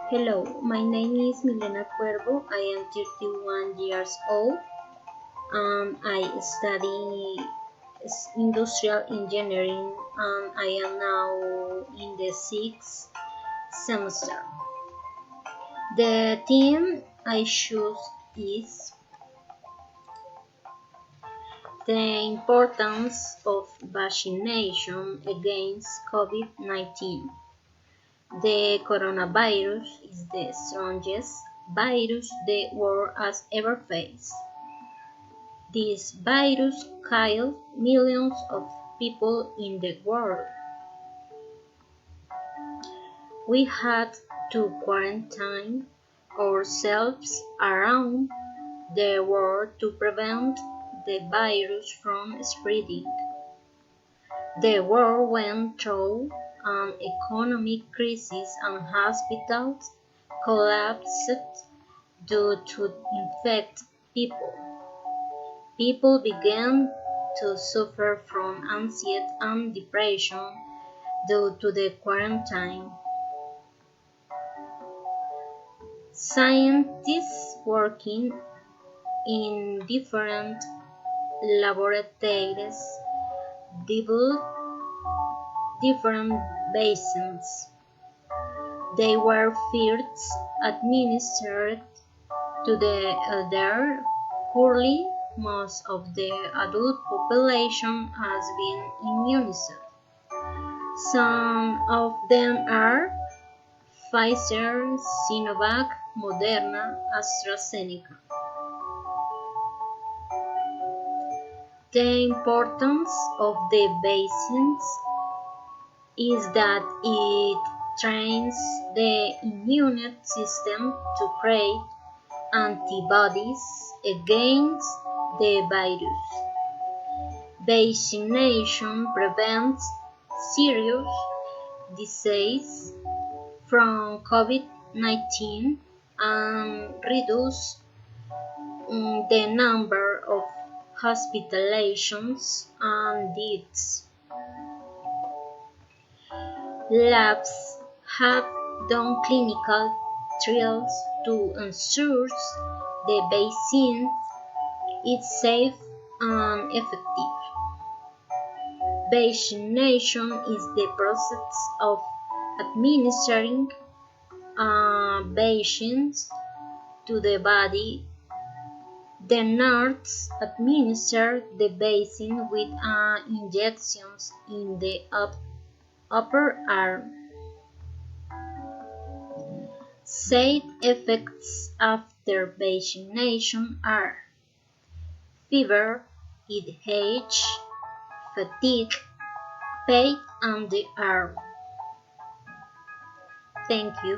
Hello, my name is Milena Cuervo. I am 31 years old. I study industrial engineering and I am now in the sixth semester. The theme I choose is the importance of vaccination against COVID-19. The coronavirus is the strongest virus the world has ever faced. This virus killed millions of people in the world. We had to quarantine ourselves around the world to prevent the virus from spreading. The world went through an economic crisis and hospitals collapsed due to infected people. People began to suffer from anxiety and depression due to the quarantine. Scientists working in different laboratories developed different vaccines. They were first administered to the elderly. Currently, most of the adult population has been immunized. Some of them are Pfizer, Sinovac, Moderna, AstraZeneca. The importance of the vaccines is that it trains the immune system to create antibodies against the virus. Vaccination prevents serious disease from COVID-19 and reduces the number of hospitalizations and deaths. Labs have done clinical trials to ensure the vaccine is safe and effective. Vaccination is the process of administering vaccines to the body. The nurse administers the vaccine with injections in the upper arm. Side effects after vaccination are fever, headache, fatigue, pain on the arm. Thank you.